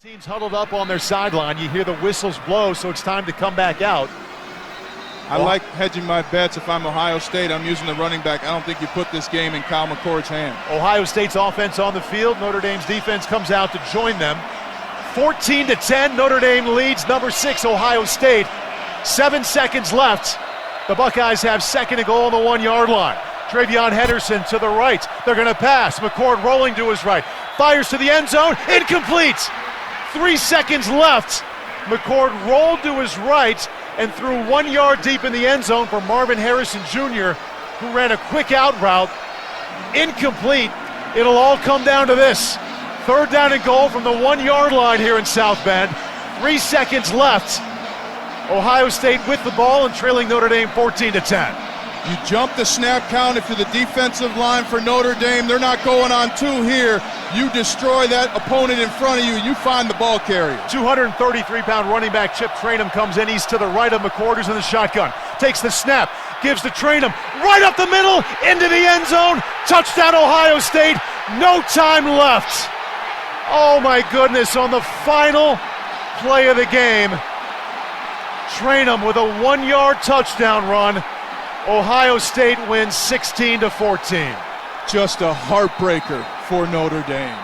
Teams huddled up on their sideline. You hear the whistles blow, so it's time to come back out. I like hedging my bets. If I'm Ohio State, I'm using the running back. I don't think you put this game in Kyle McCord's hand. Ohio State's offense on the field. Notre Dame's defense comes out to join them. 14-10, Notre Dame leads number 6 Ohio State. 7 seconds left. The Buckeyes have second and goal on the 1-yard line. Travion Henderson to the right. They're going to pass. McCord rolling to his right. Fires to the end zone. Incomplete. 3 seconds left. McCord rolled to his right and threw 1 yard deep in the end zone for Marvin Harrison Jr., who ran a quick out route. Incomplete. It'll all come down to this. 3rd down and goal from the 1-yard line here in South Bend. 3 seconds left. Ohio State with the ball and trailing Notre Dame 14-10. You jump the snap count if you're the defensive line for Notre Dame. They're not going on 2 here. You destroy that opponent in front of you. You find the ball carrier. 233-pound running back Chip Trainum comes in. He's to the right of McCord, who's in the shotgun. Takes the snap, gives to Trainum. Right up the middle, into the end zone. Touchdown, Ohio State. No time left. Oh, my goodness. On the final play of the game, Trainum with a 1-yard touchdown run. Ohio State wins 16-14. Just a heartbreaker for Notre Dame.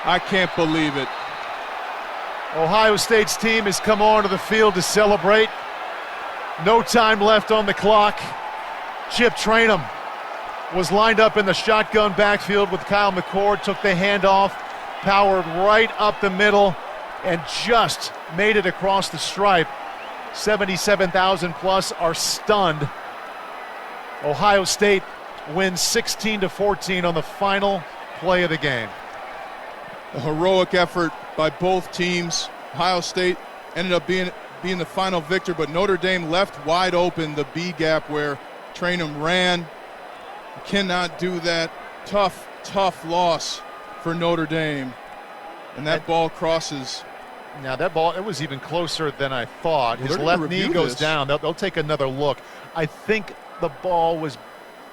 I can't believe it. Ohio State's team has come onto the field to celebrate. No time left on the clock. Chip Trainum was lined up in the shotgun backfield with Kyle McCord, took the handoff, powered right up the middle, and just made it across the stripe. 77,000 plus are stunned. Ohio State wins 16-14 on the final play of the game. A heroic effort by both teams. Ohio State ended up being the final victor, but Notre Dame left wide open the B gap where Trainum ran. You cannot do that. Tough loss for Notre Dame. And that ball crosses. Now that ball, it was even closer than I thought. His left knee goes down. They'll take another look. I think the ball was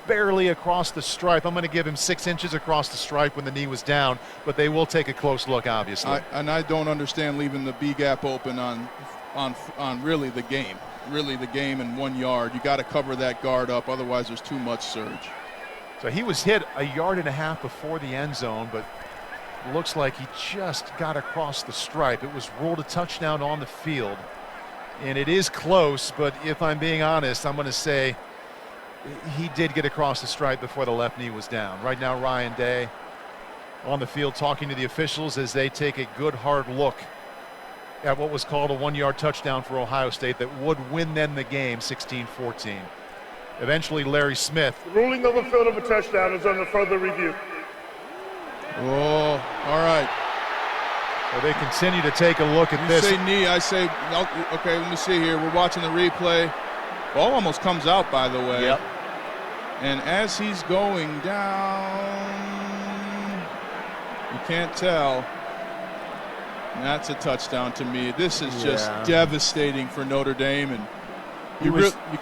barely across the stripe. I'm going to give him 6 inches across the stripe when the knee was down, but they will take a close look, obviously. I don't understand leaving the B gap open on really the game. Really the game in 1 yard. You got to cover that guard up, otherwise there's too much surge. So he was hit 1.5 yards before the end zone, but looks like he just got across the stripe. It was ruled a touchdown on the field, and it is close, but if I'm being honest, I'm going to say he did get across the stripe before the left knee was down. Right now, Ryan Day on the field talking to the officials as they take a good hard look at what was called a 1-yard touchdown for Ohio State that would win them the game 16-14. Eventually, Larry Smith. The ruling of a field of a touchdown is under further review. Oh, all right. Well, they continue to take a look at this. You say knee, I say, okay, let me see here. We're watching the replay. Ball almost comes out, by the way. Yep. And as he's going down, you can't tell. That's a touchdown to me. This is just devastating for Notre Dame. And you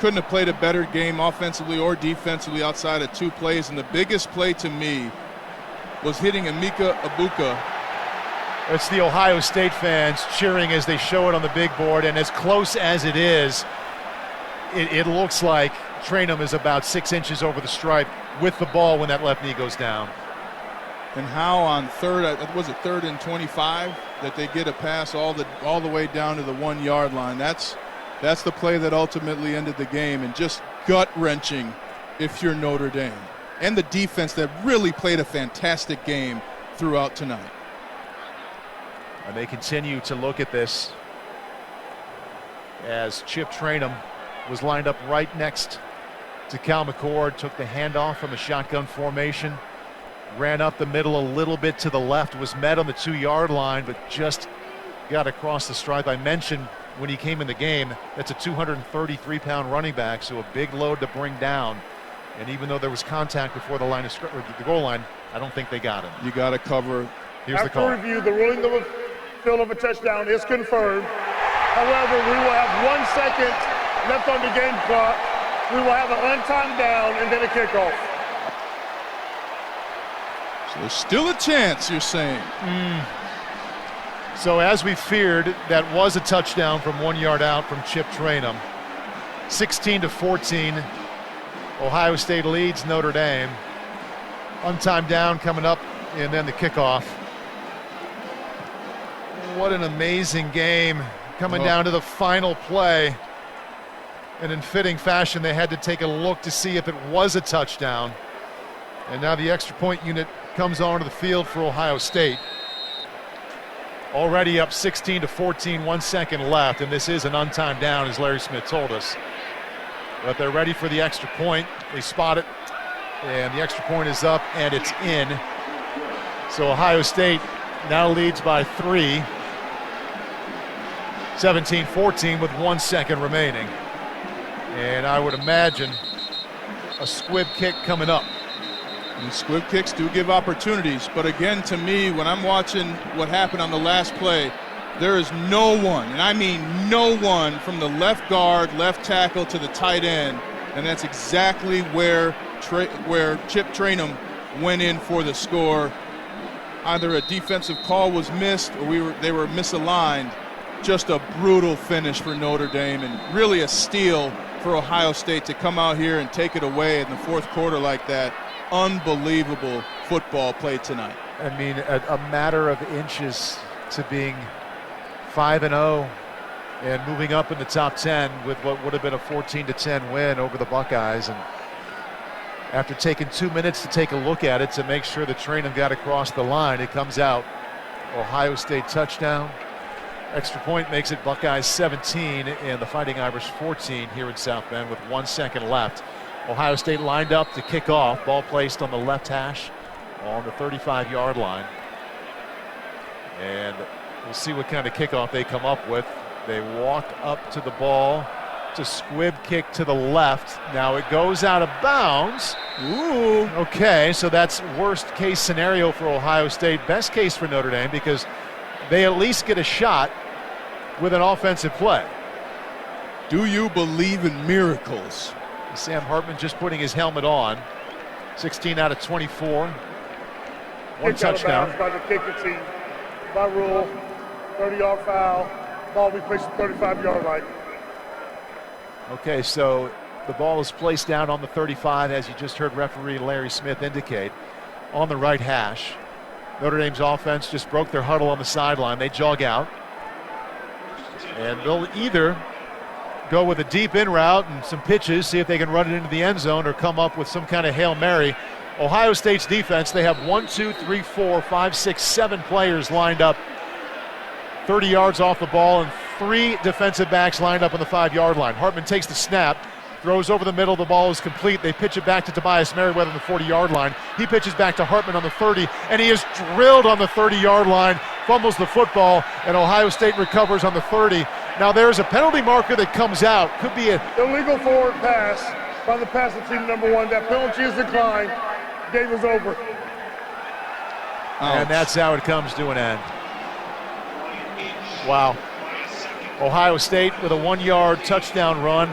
couldn't have played a better game offensively or defensively outside of 2 plays. And the biggest play to me was hitting Emeka Egbuka. It's the Ohio State fans cheering as they show it on the big board, and as close as it is, it looks like Trainum is about 6 inches over the stripe with the ball when that left knee goes down. And how on 3rd and 25 that they get a pass all the way down to the 1 yard line. That's the play that ultimately ended the game, and just gut-wrenching if you're Notre Dame. And the defense that really played a fantastic game throughout tonight. And they continue to look at this as Chip Trainum was lined up right next to Cal McCord, took the handoff from the shotgun formation, ran up the middle a little bit to the left, was met on the 2 yard line, but just got across the stripe. I mentioned when he came in the game, that's a 233-pound running back, so a big load to bring down. And even though there was contact before the line of the goal line, I don't think they got him. You got to cover. Here's the call. After review, the ruling of a field of a touchdown is confirmed. However, we will have 1 second left on the game clock. We will have an untimed down and then a kickoff. So there's still a chance, you're saying? So as we feared, that was a touchdown from 1 yard out from Chip Traynham. 16-14, Ohio State leads Notre Dame. Untimed down coming up, and then the kickoff. What an amazing game coming down to the final play. And in fitting fashion, they had to take a look to see if it was a touchdown. And now the extra point unit comes onto the field for Ohio State. Already up 16-14, 1 second left, and this is an untimed down, as Larry Smith told us. But they're ready for the extra point. They spot it, and the extra point is up, and it's in. So Ohio State now leads by 3, 17-14 with 1 second remaining. And I would imagine a squib kick coming up. And squib kicks do give opportunities, but again, to me, when I'm watching what happened on the last play, there is no one, and I mean no one, from the left guard, left tackle to the tight end, and that's exactly where Chip Traynham went in for the score. Either a defensive call was missed or they were misaligned. Just a brutal finish for Notre Dame, and really a steal for Ohio State to come out here and take it away in the fourth quarter like that. Unbelievable football played tonight. I mean, a matter of inches to being 5-0 and moving up in the top 10 with what would have been a 14-10 win over the Buckeyes. And after taking 2 minutes to take a look at it to make sure that Traynham got across the line, it comes out Ohio State touchdown. Extra point makes it Buckeyes 17 and the Fighting Irish 14 here in South Bend with 1 second left. Ohio State lined up to kick off. Ball placed on the left hash on the 35-yard line. And we'll see what kind of kickoff they come up with. They walk up to the ball. It's a squib kick to the left. Now it goes out of bounds. Ooh. Okay, so that's worst case scenario for Ohio State. Best case for Notre Dame because they at least get a shot with an offensive play. Do you believe in miracles? Sam Hartman just putting his helmet on. 16 out of 24. One touchdown. By the kicking team. By rule, 30-yard foul. Ball will be placed at the 35-yard line. Okay, so the ball is placed down on the 35, as you just heard referee Larry Smith indicate, on the right hash. Notre Dame's offense just broke their huddle on the sideline. They jog out. And they'll either go with a deep in route and some pitches, see if they can run it into the end zone or come up with some kind of Hail Mary. Ohio State's defense, they have 1, 2, 3, 4, 5, 6, 7 players lined up 30 yards off the ball and 3 defensive backs lined up on the 5-yard line. Hartman takes the snap, throws over the middle, the ball is complete. They pitch it back to Tobias Merriweather on the 40-yard line. He pitches back to Hartman on the 30, and he is drilled on the 30-yard line, fumbles the football, and Ohio State recovers on the 30. Now there's a penalty marker that comes out. Could be a illegal forward pass by the passing team number 1. That penalty is declined. Game is over. And that's how it comes to an end. Wow. Ohio State with a 1-yard touchdown run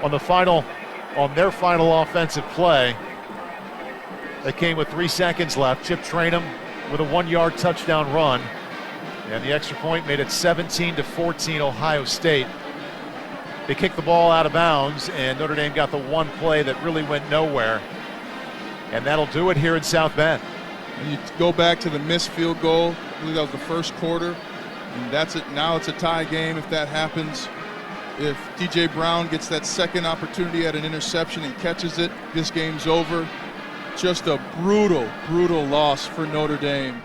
on their final offensive play. That came with 3 seconds left. Chip Traynham with a 1-yard touchdown run. And the extra point made it 17-14 Ohio State. They kicked the ball out of bounds, and Notre Dame got the one play that really went nowhere. And that'll do it here in South Bend. And you go back to the missed field goal. I believe that was the first quarter. And that's it. Now it's a tie game if that happens. If DJ Brown gets that second opportunity at an interception and catches it, this game's over. Just a brutal, brutal loss for Notre Dame.